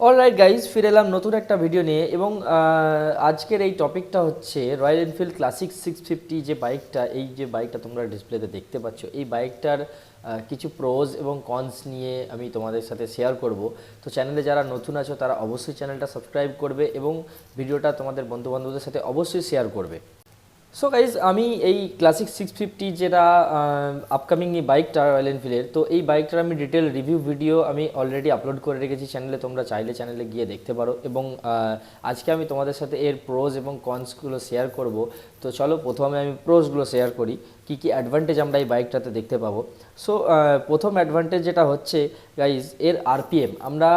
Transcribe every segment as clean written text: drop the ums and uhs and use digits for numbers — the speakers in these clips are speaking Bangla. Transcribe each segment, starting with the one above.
অলরাইট গাইজ, ফিরে এলাম নতুন একটা ভিডিও নিয়ে। এবং আজকের এই টপিকটা হচ্ছে রয়্যাল এনফিল্ড ক্লাসিক 650 যে বাইকটা, এই যে বাইকটা তোমরা ডিসপ্লেতে দেখতে পাচ্ছ, এই বাইকটার কিছু প্রোজ এবং কনস নিয়ে আমি তোমাদের সাথে শেয়ার করব। তো চ্যানেলে যারা নতুন আছো তারা অবশ্যই চ্যানেলটা সাবস্ক্রাইব করবে এবং ভিডিওটা তোমাদের বন্ধুবান্ধবদের সাথে অবশ্যই শেয়ার করবে। সো গাইজ, আমি এই ক্লাসিক 650 যেটা আপকামিং এই বাইকটা রয়্যাল এনফিল্ডের, তো এই বাইকটার আমি ডিটেল রিভিউ ভিডিও আমি অলরেডি আপলোড করে রেখেছি চ্যানেলে, তোমরা চাইলে চ্যানেলে গিয়ে দেখতে পারো। এবং আজকে আমি তোমাদের সাথে এর প্রোজ এবং কনসগুলো শেয়ার করব। তো চলো প্রথমে আমি প্রোজগুলো শেয়ার করি, কী কী অ্যাডভান্টেজ আমরা এই বাইকটাতে দেখতে পাবো। সো প্রথম অ্যাডভান্টেজ যেটা হচ্ছে গাইজ, এর আরপিএম আমরা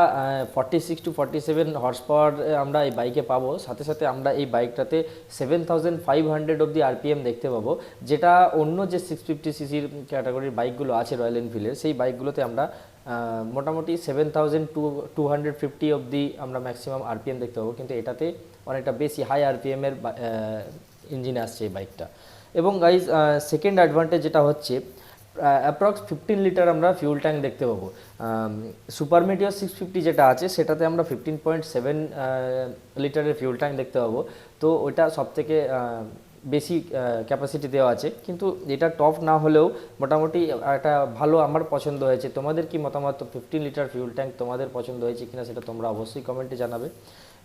46 to 47 হর্স পাওয়ার আমরা এই বাইকে পাবো। সাথে সাথে আমরা এই বাইকটাতে 7500 অব্দি আরপিএম দেখতে পাবো, যেটা অন্য যে 650 সিসির ক্যাটাগরির বাইকগুলো আছে রয়্যাল এনফিল্ডের, সেই বাইকগুলোতে আমরা মোটামুটি 7250 অব্দি আমরা ম্যাক্সিমাম আরপিএম দেখতে পাবো, কিন্তু এটাতে অনেকটা বেশি হাই আরপিএমের ইঞ্জিনে আসছে এই বাইকটা। এবং গাইজ, সেকেন্ড অ্যাডভান্টেজ যেটা হচ্ছে অ্যাপ্রক্স 15 লিটার আমরা ফিউল ট্যাঙ্ক দেখতে পাবো। সুপার মেটিওর 650 যেটা আছে সেটাতে আমরা 15.7 লিটারের ফিউল ট্যাঙ্ক দেখতে পাবো। তো ওইটা সবথেকে বেশি ক্যাপাসিটি দেওয়া আছে, কিন্তু এটা টপ না হলেও মোটামুটি একটা ভালো আমার পছন্দ হয়েছে। তোমাদের কি মতামত? 15 লিটার ফিউল ট্যাঙ্ক তোমাদের পছন্দ হয়েছে কিনা সেটা তোমরা অবশ্যই কমেন্টে জানাবে।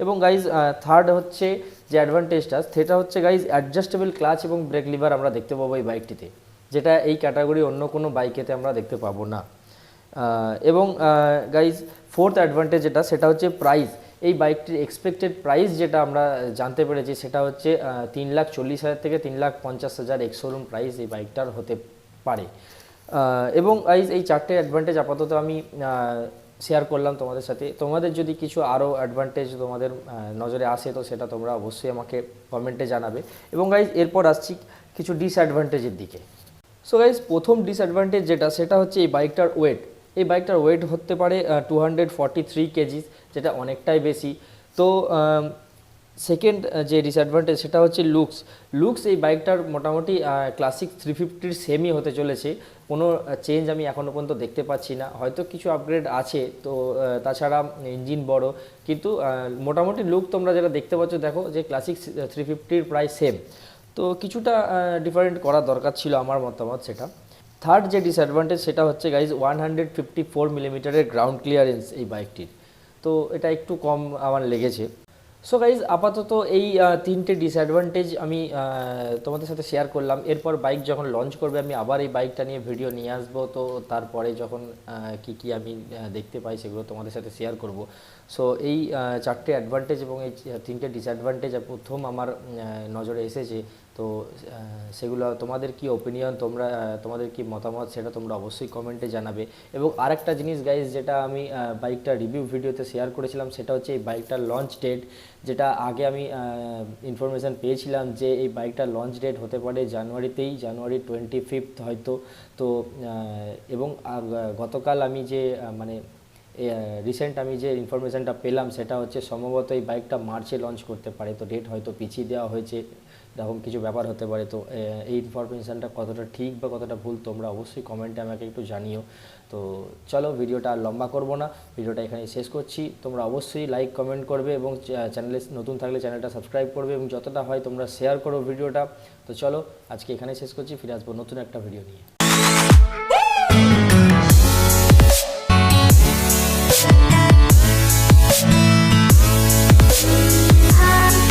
এবং গাইজ, থার্ড হচ্ছে যে অ্যাডভান্টেজটা, সেটা হচ্ছে গাইজ অ্যাডজাস্টেবল ক্লাচ এবং ব্রেক লিভার আমরা দেখতে পাবো এই বাইকটিতে, যেটা এই ক্যাটাগরি অন্য কোনো বাইকেতে আমরা দেখতে পাবো না। এবং গাইজ, ফোর্থ অ্যাডভান্টেজ যেটা, সেটা হচ্ছে প্রাইস। এই বাইকটির এক্সপেক্টেড প্রাইস যেটা আমরা জানতে পেরেছি সেটা হচ্ছে 3,40,000 থেকে 3,50,000 এক্স শোরুম প্রাইস এই বাইকটার হতে পারে। এবং গাইজ, এই চারটে অ্যাডভান্টেজ আপাতত আমি শেয়ার করলাম তোমাদের সাথে। তোমাদের যদি কিছু আরও অ্যাডভান্টেজ তোমাদের নজরে আসে তো সেটা তোমরা অবশ্যই আমাকে কমেন্টে জানাবে। এবং গাইজ, এরপর আসছি কিছু ডিসঅ্যাডভান্টেজের দিকে। সো গাইজ, প্রথম ডিসঅ্যাডভান্টেজ যেটা, সেটা হচ্ছে এই বাইকটার ওয়েট। এই বাইকটার ওয়েট হতে পারে 243 কেজিস, যেটা অনেকটাই বেশি। তো সেকেন্ড যে ডিসঅ্যাডভান্টেজ সেটা হচ্ছে লুকস এই বাইকটার মোটামুটি ক্লাসিক 350-র সেমই হতে চলেছে। কোনো চেঞ্জ আমি এখনও পর্যন্ত দেখতে পাচ্ছি না, হয়তো কিছু আপগ্রেড আছে। তো তাছাড়া ইঞ্জিন বড়, কিন্তু মোটামুটি লুক তোমরা যেটা দেখতে পাচ্ছ, দেখো যে ক্লাসিক 350-র প্রায় সেম। তো কিছুটা ডিফারেন্ট করা দরকার ছিল আমার মতামত সেটা। থার্ড যে ডিসঅ্যাডভান্টেজ সেটা হচ্ছে গাইজ 154 মিলিমিটারের গ্রাউন্ড ক্লিয়ারেন্স এই বাইকটির। তো এটা একটু কম আমার লেগেছে। সো গাইজ, আপাতত এই তিনটে ডিসঅ্যাডভান্টেজ আমি তোমাদের সাথে শেয়ার করলাম। এরপর বাইক যখন লঞ্চ করবে আমি আবার এই বাইকটা নিয়ে ভিডিও নিয়ে আসবো। তো তারপরে যখন কি কি আমি দেখতে পাই সেগুলো তোমাদের সাথে শেয়ার করব। সো এই চারটে অ্যাডভান্টেজ এবং এই তিনটে ডিসঅ্যাডভান্টেজ প্রথম আমার নজরে এসেছে। তো সেগুলো তোমাদের কি ওপিনিয়ন, তোমাদের কি মতামত সেটা তোমরা অবশ্যই কমেন্টে জানাবে। এবং আরেকটা জিনিস গাইজ, যেটা আমি বাইকটা রিভিউ ভিডিওতে শেয়ার করেছিলাম, সেটা হচ্ছে এই বাইকটার লঞ্চ ডেট। যেটা আগে আমি ইনফরমেশান পেয়েছিলাম যে এই বাইকটার লঞ্চ ডেট হতে পারে জানুয়ারিতেই, জানুয়ারি 25 হয়তো। তো এবং গতকাল আমি যে মানে রিসেন্ট আমি যে ইনফরমেশানটা পেলাম সেটা হচ্ছে সম্ভবত এই বাইকটা মার্চে লঞ্চ করতে পারে। তো ডেট হয়তো পিছিয়ে দেওয়া হয়েছে, এরকম কিছু ব্যাপার হতে পারে। তো এই ইনফরমেশানটা কতটা ঠিক বা কতটা ভুল তোমরা অবশ্যই কমেন্টে আমাকে একটু জানিও। তো চলো, ভিডিওটা আর লম্বা করব না, ভিডিওটা এখানে শেষ করছি। তোমরা অবশ্যই লাইক কমেন্ট করবে এবং চ্যানেলে নতুন থাকলে চ্যানেলটা সাবস্ক্রাইব করবে এবং যতটা হয় তোমরা শেয়ার করো ভিডিওটা। তো চলো, আজকে এখানে শেষ করছি, ফিরে আসবো নতুন একটা ভিডিও নিয়ে।